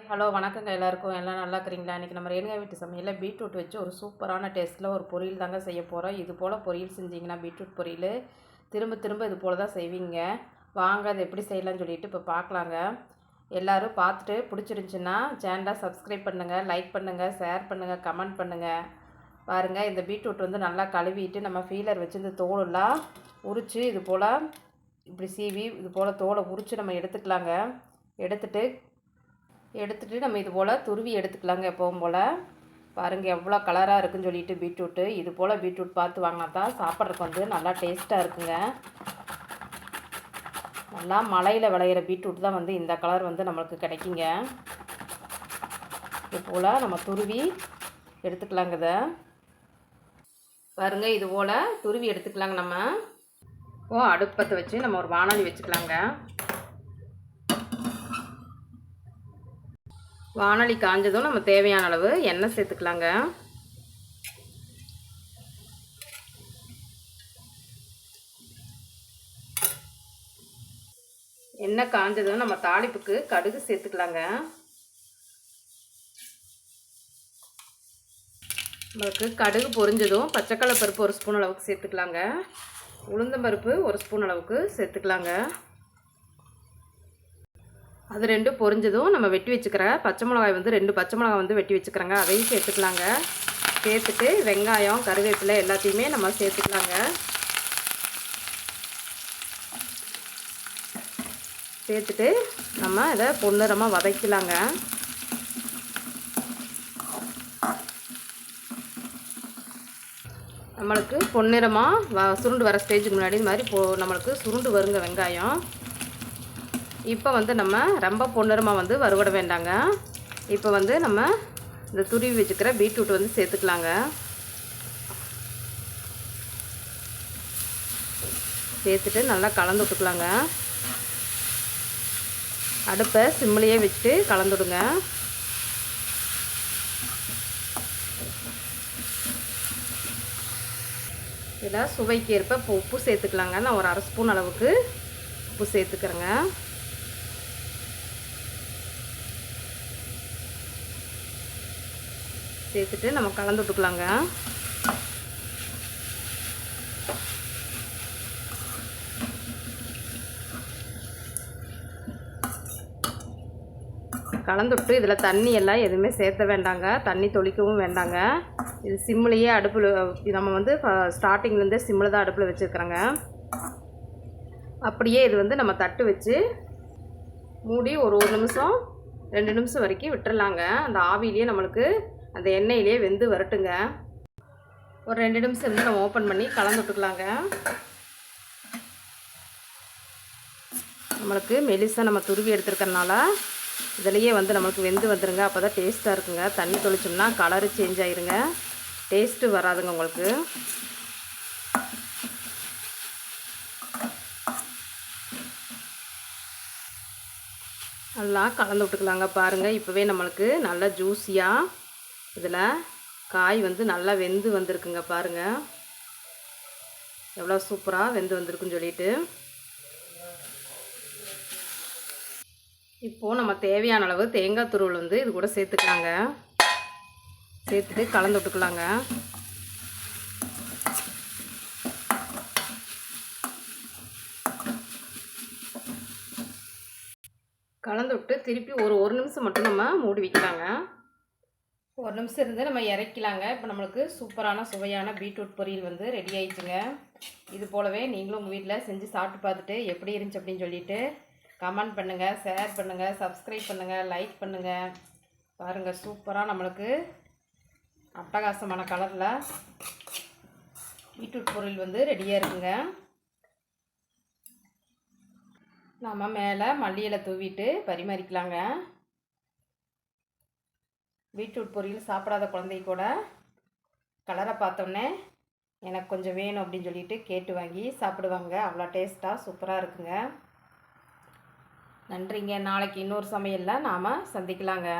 Hello வணக்கங்க எல்லாருக்கும். எல்லாம் நல்லா இருக்கிறீங்களா? இன்றைக்கி நம்ம ரேணுகா வீட்டு சமையலில் பீட்ரூட் வச்சு ஒரு சூப்பரான டேஸ்ட்டில் ஒரு பொரியல் தாங்க செய்ய போகிறோம். இது போல் பொரியல் செஞ்சிங்கன்னா பீட்ரூட் பொரியல் திரும்ப திரும்ப இது போல் தான் செய்வீங்க. வாங்க அது எப்படி செய்யலாம்னு சொல்லிட்டு இப்போ பார்க்கலாங்க. எல்லோரும் பார்த்துட்டு பிடிச்சிருந்துச்சின்னா சேனலை சப்ஸ்கிரைப் பண்ணுங்கள், லைக் பண்ணுங்கள், ஷேர் பண்ணுங்கள், கமெண்ட் பண்ணுங்கள். பாருங்கள், இந்த பீட்ரூட் வந்து நல்லா கழுவிட்டு நம்ம ஃபீலர் வச்சு இந்த தோலெல்லாம் உரித்து இது போல் இப்படி சீவி இது போல் தோலை உரித்து நம்ம எடுத்துக்கலாங்க. எடுத்துகிட்டு நம்ம இது போல் துருவி எடுத்துக்கலாங்க. எப்பவும் போல் பாருங்கள் எவ்வளோ கலராக இருக்குதுன்னு சொல்லிட்டு பீட்ரூட்டு இது போல் பீட்ரூட் பார்த்து வாங்கினா தான் சாப்பிட்றதுக்கு வந்து நல்லா டேஸ்ட்டாக இருக்குங்க. நல்லா மலையில் விளையிற பீட்ரூட் தான் வந்து இந்த கலர் வந்து நம்மளுக்கு கிடைக்குங்க. இது போல் நம்ம துருவி எடுத்துக்கலாங்க. இதை பாருங்கள், இது போல் துருவி எடுத்துக்கலாங்க. நம்ம அடுப்பத்தை வச்சு நம்ம ஒரு வாணலி வச்சுக்கலாங்க. வாணலி காஞ்சதும் நம்ம தேவையான அளவு எண்ணெய் சேர்த்துக்கலாங்க. எண்ணெய் காஞ்சதும் நம்ம தாளிப்புக்கு கடுகு சேர்த்துக்கலாங்க. நம்மளுக்கு கடுகு பொரிஞ்சதும் பச்சைக்கடலை பருப்பு ஒரு ஸ்பூன் அளவுக்கு சேர்த்துக்கலாங்க. உளுந்தம்பருப்பு ஒரு ஸ்பூன் அளவுக்கு சேர்த்துக்கலாங்க. அது ரெண்டும் பொரிஞ்சதும் நம்ம வெட்டி வச்சுக்கிற பச்சை மிளகாய் வந்து 2 பச்சை மிளகாய் வந்து வெட்டி வச்சுக்கிறோங்க. அதையும் சேர்த்துக்கலாங்க. சேர்த்துட்டு வெங்காயம் கருவேப்பிலை எல்லாத்தையுமே நம்ம சேர்த்துக்கலாங்க. சேர்த்துட்டு நம்ம இதை பொன்னிறமாக வதக்கலாங்க. நம்மளுக்கு பொன்னிறமாக சுருண்டு வர ஸ்டேஜுக்கு முன்னாடி இந்த மாதிரி நம்மளுக்கு சுருண்டு வருங்க வெங்காயம். இப்போ வந்து நம்ம ரொம்ப பொன்னிறமாக வந்து வறுவட வேண்டாங்க. இப்போ வந்து நம்ம இந்த துருவி வச்சுக்கிற பீட்ரூட் வந்து சேர்த்துக்கலாங்க. சேர்த்துட்டு நல்லா கலந்து விட்டுக்கலாங்க. அடுப்பை சிம்மிலேயே வச்சுட்டு கலந்துடுங்க. இதில் சுவைக்கு ஏற்ப இப்போ உப்பு சேர்த்துக்கலாங்க. நான் ஒரு 1/2 ஸ்பூன் அளவுக்கு உப்பு சேர்த்துக்கிறேங்க. சேர்த்துட்டு நம்ம கலந்து விட்டுக்கலாங்க. கலந்துவிட்டு இதில் தண்ணி எல்லாம் எதுவுமே சேர்த்த வேண்டாங்க. தண்ணி தொளிக்கவும் வேண்டாங்க. இது சிம்மிலேயே அடுப்பில் நம்ம வந்து ஸ்டார்டிங்லேருந்தே சிம்மில் தான் அடுப்பில் வச்சுருக்குறோங்க. அப்படியே இது வந்து நம்ம தட்டு வச்சு மூடி ஒரு 1 நிமிஷம் 2 நிமிஷம் வரைக்கும் விட்டுறலாங்க. அந்த ஆவிலேயே நம்மளுக்கு அந்த எண்ணெயிலே வெந்து வரட்டுங்க. ஒரு 2 நிமிஷம் இருந்து நம்ம ஓப்பன் பண்ணி கலந்து விட்டுக்கலாங்க. நம்மளுக்கு மெலிசாக நம்ம துருவி எடுத்துருக்கறனால இதிலையே வந்து நம்மளுக்கு வெந்து வந்துடுங்க. அப்போ தான் டேஸ்ட்டாக இருக்குங்க. தண்ணி தொளிச்சோம்னா கலரு சேஞ்ச் ஆயிருங்க, டேஸ்ட்டு வராதுங்க உங்களுக்கு. நல்லா கலந்து விட்டுக்கலாங்க. பாருங்கள், இப்போவே நம்மளுக்கு நல்லா ஜூஸியாக இதில் காய் வந்து நல்லா வெந்து வந்திருக்குங்க. பாருங்கள் எவ்வளோ சூப்பராக வெந்து வந்திருக்குன்னு சொல்லிட்டு. இப்போது நம்ம தேவையான அளவு தேங்காய் துருவல் வந்து இது கூட சேர்த்துக்கலாங்க. சேர்த்துட்டு கலந்து விட்டுக்கலாங்க. கலந்து விட்டு திருப்பி ஒரு நிமிஷம் மட்டும் நம்ம மூடி வைக்கலாங்க. 1 நிமிஷம் இருந்து நம்ம இறக்கலாங்க. இப்போ நம்மளுக்கு சூப்பரான சுவையான பீட்ரூட் பொரியல் வந்து ரெடி ஆயிடுச்சுங்க. இது போலவே நீங்களும் உங்கள் வீட்டில் செஞ்சு சாப்பிட்டு பார்த்துட்டு எப்படி இருந்துச்சு அப்படின்னு சொல்லிட்டு கமெண்ட் பண்ணுங்கள், ஷேர் பண்ணுங்கள், சப்ஸ்கிரைப் பண்ணுங்கள், லைக் பண்ணுங்கள். பாருங்கள், சூப்பராக நம்மளுக்கு அட்டகாசமான கலரில் பீட்ரூட் பொரியல் வந்து ரெடியாக இருக்குங்க. நம்ம மேலே மல்லி இலை தூவிட்டு பரிமாறிக்கலாங்க. பீட்ரூட் பொரியல் சாப்பிடாத குழந்தை கூட கலரை பார்த்தோன்னே எனக்கு கொஞ்சம் வேணும் அப்படின்னு சொல்லிட்டு கேட்டு வாங்கி சாப்பிடுவாங்க. அவ்வளோ டேஸ்ட்டாக சூப்பராக இருக்குங்க. நன்றிங்க. நாளைக்கு இன்னொரு சமையலில் நாம் சந்திக்கலாங்க.